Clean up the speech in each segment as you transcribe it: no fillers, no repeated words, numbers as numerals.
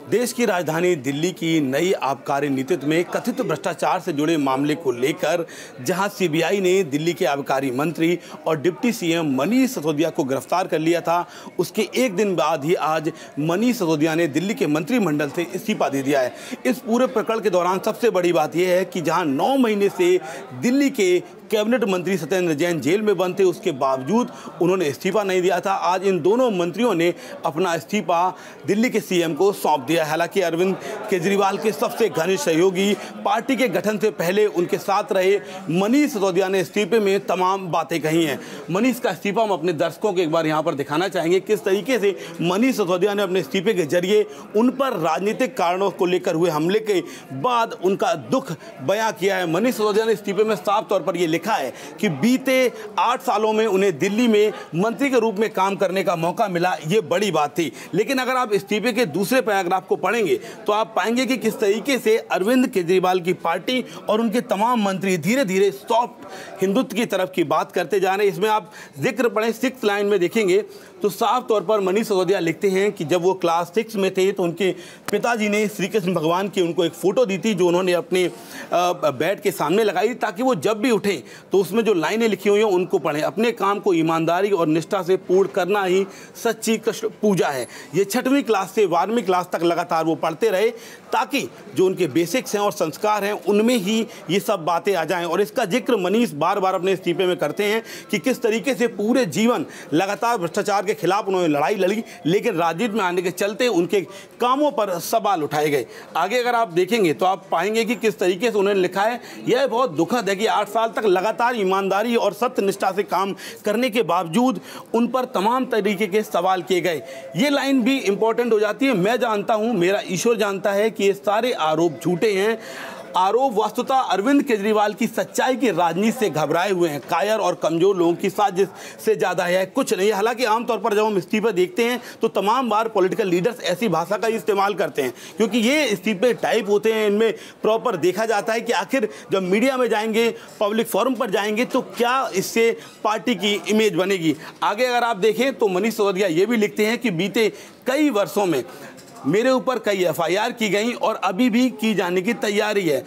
देश की राजधानी दिल्ली की नई आबकारी नीति में कथित भ्रष्टाचार से जुड़े मामले को लेकर जहां सीबीआई ने दिल्ली के आबकारी मंत्री और डिप्टी सीएम मनीष सिसोदिया को गिरफ्तार कर लिया था, उसके एक दिन बाद ही आज मनीष सिसोदिया ने दिल्ली के मंत्रिमंडल से इस्तीफा दे दिया है। इस पूरे प्रकरण के दौरान सबसे बड़ी बात यह है कि जहां 9 महीने से दिल्ली के कैबिनेट मंत्री सत्येंद्र जैन जेल में बंद थे, उसके बावजूद उन्होंने इस्तीफा नहीं दिया था। आज इन दोनों मंत्रियों ने अपना इस्तीफा दिल्ली के सीएम को सौंप दिया। हालांकि अरविंद केजरीवाल के सबसे घनिष्ठ सहयोगी, पार्टी के गठन से पहले उनके साथ रहे मनीष सिसोदिया ने इस्तीफे में तमाम बातें कही हैं। मनीष का इस्तीफा हम अपने दर्शकों को एक बार यहाँ पर दिखाना चाहेंगे, किस तरीके से मनीष सिसोदिया ने अपने इस्तीफे के जरिए उन पर राजनीतिक कारणों को लेकर हुए हमले के बाद उनका दुख बयां किया है। मनीष सिसोदिया ने इस्तीफे में साफ तौर पर यह लिखा है कि बीते 8 सालों में उन्हें दिल्ली में मंत्री के रूप में काम करने का मौका मिला, ये बड़ी बात थी। लेकिन अगर आप इस्तीफे के दूसरे पैराग्राफ को पढ़ेंगे तो आप पाएंगे कि किस तरीके से अरविंद केजरीवाल की पार्टी और उनके तमाम मंत्री धीरे धीरे सॉफ्ट हिंदुत्व की तरफ की बात करते जा रहे हैं। इसमें आप जिक्र पढ़ें 6th लाइन में देखेंगे तो साफ तौर पर मनीष सिसोदिया लिखते हैं कि जब वो क्लास 6 में थे तो उनके पिताजी ने श्री कृष्ण भगवान की उनको एक फ़ोटो दी थी, जो उन्होंने अपने बेड के सामने लगाई ताकि वो जब भी उठें तो उसमें जो लाइनें लिखी हुई हैं उनको पढ़ें। अपने काम को ईमानदारी और निष्ठा से पूर्ण करना ही सच्ची कृष्ण पूजा है। ये 6वीं क्लास से 12वीं क्लास तक लगातार वो पढ़ते रहे ताकि जो उनके बेसिक्स हैं और संस्कार हैं उनमें ही ये सब बातें आ जाएं। और इसका जिक्र मनीष बार बार अपने इस्तीफे में करते हैं कि किस तरीके से पूरे जीवन लगातार भ्रष्टाचार के खिलाफ उन्होंने लड़ाई लड़ी, लेकिन राजनीति में आने के चलते उनके कामों पर सवाल उठाए गए। आगे अगर आप देखेंगे तो आप पाएंगे कि किस तरीके से उन्होंने लिखा है, यह बहुत दुखद है कि 8 साल तक लगातार ईमानदारी और सत्यनिष्ठा से काम करने के बावजूद उन पर तमाम तरीके के सवाल किए गए। ये लाइन भी इंपॉर्टेंट हो जाती है, मैं जानता हूं, मेरा ईश्वर जानता है कि ये सारे आरोप झूठे हैं। आरोप वस्तुतः अरविंद केजरीवाल की सच्चाई की राजनीति से घबराए हुए हैं, कायर और कमजोर लोगों की साजिश से ज़्यादा है कुछ नहीं। हालांकि आमतौर पर जब हम इस्तीफे देखते हैं तो तमाम बार पॉलिटिकल लीडर्स ऐसी भाषा का इस्तेमाल करते हैं, क्योंकि ये इस्तीफे टाइप होते हैं, इनमें प्रॉपर देखा जाता है कि आखिर जब मीडिया में जाएंगे, पब्लिक फोरम पर जाएंगे तो क्या इससे पार्टी की इमेज बनेगी। आगे अगर आप देखें तो मनीष सिसोदिया ये भी लिखते हैं कि बीते कई वर्षों में मेरे ऊपर कई FIR की गई और अभी भी की जाने की तैयारी है।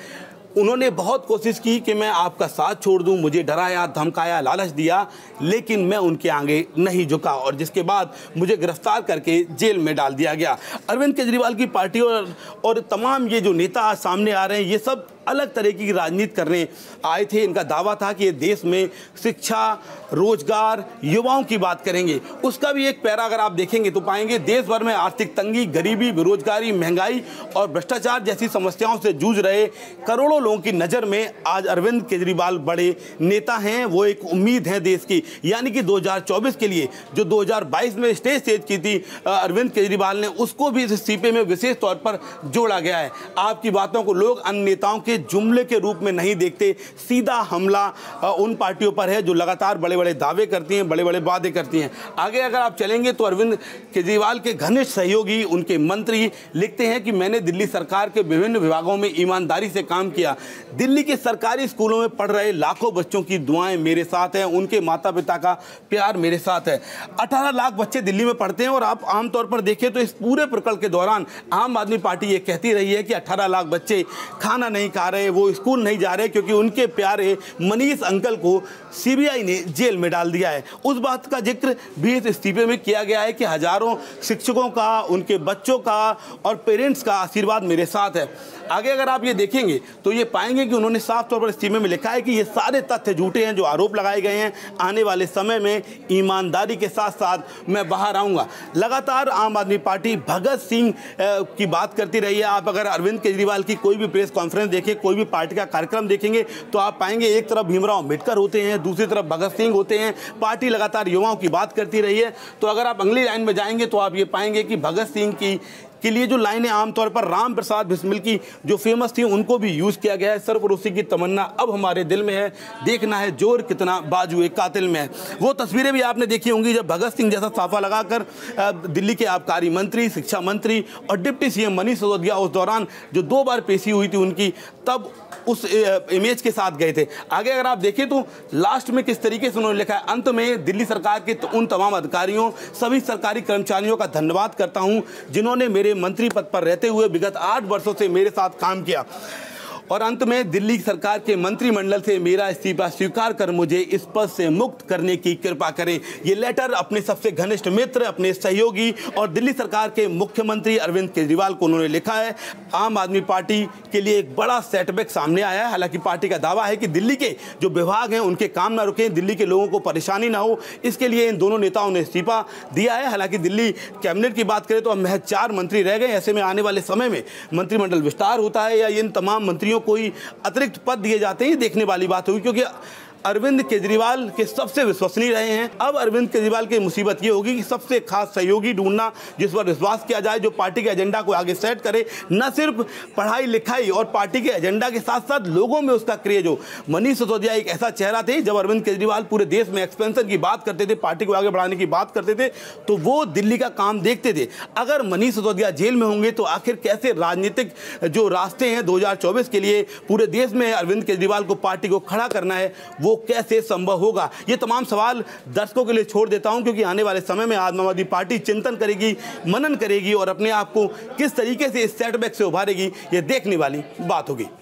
उन्होंने बहुत कोशिश की कि मैं आपका साथ छोड़ दूं, मुझे डराया, धमकाया, लालच दिया, लेकिन मैं उनके आगे नहीं झुका और जिसके बाद मुझे गिरफ्तार करके जेल में डाल दिया गया। अरविंद केजरीवाल की पार्टी और तमाम ये जो नेता आज सामने आ रहे हैं, ये सब अलग तरह की राजनीति करने आए थे। इनका दावा था कि ये देश में शिक्षा, रोजगार, युवाओं की बात करेंगे। उसका भी एक पैरा अगर आप देखेंगे तो पाएंगे देश भर में आर्थिक तंगी, गरीबी, बेरोजगारी, महंगाई और भ्रष्टाचार जैसी समस्याओं से जूझ रहे करोड़ों लोगों की नज़र में आज अरविंद केजरीवाल बड़े नेता हैं। वो एक उम्मीद है देश की, यानी कि 2024 के लिए जो 2022 में स्टेज सेट की थी अरविंद केजरीवाल ने, उसको भी इस इस्तीफे में विशेष तौर पर जोड़ा गया है। आपकी बातों को लोग अन्य नेताओं के जुमले के रूप में नहीं देखते, सीधा हमला उन पार्टियों पर है जो लगातार बड़े बड़े दावे करती हैं, बड़े बड़े वादे करती हैं। आगे अगर आप चलेंगे तो अरविंद केजरीवाल के घनिष्ठ सहयोगी, उनके मंत्री लिखते हैं कि मैंने दिल्ली सरकार के विभिन्न विभागों में ईमानदारी से काम किया। दिल्ली के सरकारी स्कूलों में पढ़ रहे लाखों बच्चों की दुआएं मेरे साथ हैं, उनके माता पिता का प्यार मेरे साथ है। 18 लाख बच्चे दिल्ली में पढ़ते हैं और आप आमतौर पर देखें तो इस पूरे प्रकरण के दौरान आम आदमी पार्टी ये कहती रही है कि 18 लाख बच्चे खाना नहीं खा रहे, वो स्कूल नहीं जा रहे क्योंकि उनके प्यारे मनीष अंकल को सीबीआई ने जेल में डाल दिया है। उस बात का जिक्र भी इस इस्तीफे में किया गया है कि हजारों शिक्षकों का, उनके बच्चों का और पेरेंट्स का आशीर्वाद मेरे साथ है। आगे अगर आप ये देखेंगे तो ये पाएंगे कि उन्होंने साफ तौर पर इस्तीफे में लिखा है कि ये सारे तथ्य झूठे हैं जो आरोप लगाए गए हैं। आने वाले समय में ईमानदारी के साथ साथ मैं बाहर आऊँगा। लगातार आम आदमी पार्टी भगत सिंह की बात करती रही है। आप अगर अरविंद केजरीवाल की कोई भी प्रेस कॉन्फ्रेंस देखें, कोई भी पार्टी का कार्यक्रम देखेंगे तो आप पाएंगे एक तरफ भीमराव अम्बेडकर होते हैं, दूसरी तरफ भगत सिंह होते हैं। पार्टी लगातार युवाओं की बात करती रही है। तो अगर आप अगली लाइन में जाएंगे तो आप ये पाएंगे कि भगत सिंह के लिए जो लाइनें आमतौर पर राम प्रसाद बिस्मिल की जो फेमस थी उनको भी यूज़ किया गया है। सरफरोशी की तमन्ना अब हमारे दिल में है, देखना है जोर कितना बाजुए कातिल में है। वो तस्वीरें भी आपने देखी होंगी जब भगत सिंह जैसा साफा लगाकर दिल्ली के आबकारी मंत्री, शिक्षा मंत्री और डिप्टी सीएम मनीष सिसोदिया उस दौरान जो 2 बार पेशी हुई थी उनकी, तब उस इमेज के साथ गए थे। आगे अगर आप देखें तो लास्ट में किस तरीके से उन्होंने लिखा है, अंत में दिल्ली सरकार के उन तमाम अधिकारियों, सभी सरकारी कर्मचारियों का धन्यवाद करता हूं जिन्होंने मेरे हुए, मंत्री पद पर रहते हुए विगत 8 वर्षों से मेरे साथ काम किया और अंत में दिल्ली सरकार के मंत्रिमंडल से मेरा इस्तीफा स्वीकार कर मुझे इस पद से मुक्त करने की कृपा करें। ये लेटर अपने सबसे घनिष्ठ मित्र, अपने सहयोगी और दिल्ली सरकार के मुख्यमंत्री अरविंद केजरीवाल को उन्होंने लिखा है। आम आदमी पार्टी के लिए एक बड़ा सेटबैक सामने आया है। हालांकि पार्टी का दावा है कि दिल्ली के जो विभाग हैं उनके काम ना रुकें, दिल्ली के लोगों को परेशानी ना हो, इसके लिए इन दोनों नेताओं ने इस्तीफा दिया है। हालांकि दिल्ली कैबिनेट की बात करें तो अब महज 4 मंत्री रह गए। ऐसे में आने वाले समय में मंत्रिमंडल विस्तार होता है या इन तमाम मंत्रियों कोई अतिरिक्त पद दिए जाते हैं, देखने वाली बात होगी, क्योंकि अरविंद केजरीवाल के सबसे विश्वसनीय रहे हैं। अब अरविंद केजरीवाल की मुसीबत ये होगी कि सबसे खास सहयोगी ढूंढना, जिस पर विश्वास किया जाए, जो पार्टी के एजेंडा को आगे सेट करे, न सिर्फ पढ़ाई लिखाई और पार्टी के एजेंडा के साथ साथ लोगों में उसका क्रेज हो। मनीष सिसोदिया एक ऐसा चेहरा थे, जब अरविंद केजरीवाल पूरे देश में एक्सपेंशन की बात करते थे, पार्टी को आगे बढ़ाने की बात करते थे, तो वो दिल्ली का काम देखते थे। अगर मनीष सिसोदिया जेल में होंगे तो आखिर कैसे राजनीतिक जो रास्ते हैं 2024 के लिए पूरे देश में अरविंद केजरीवाल को, पार्टी को खड़ा करना है, वो कैसे संभव होगा? ये तमाम सवाल दर्शकों के लिए छोड़ देता हूं, क्योंकि आने वाले समय में आम आदमी पार्टी चिंतन करेगी, मनन करेगी और अपने आप को किस तरीके से इस सेटबैक से उभारेगी, ये देखने वाली बात होगी।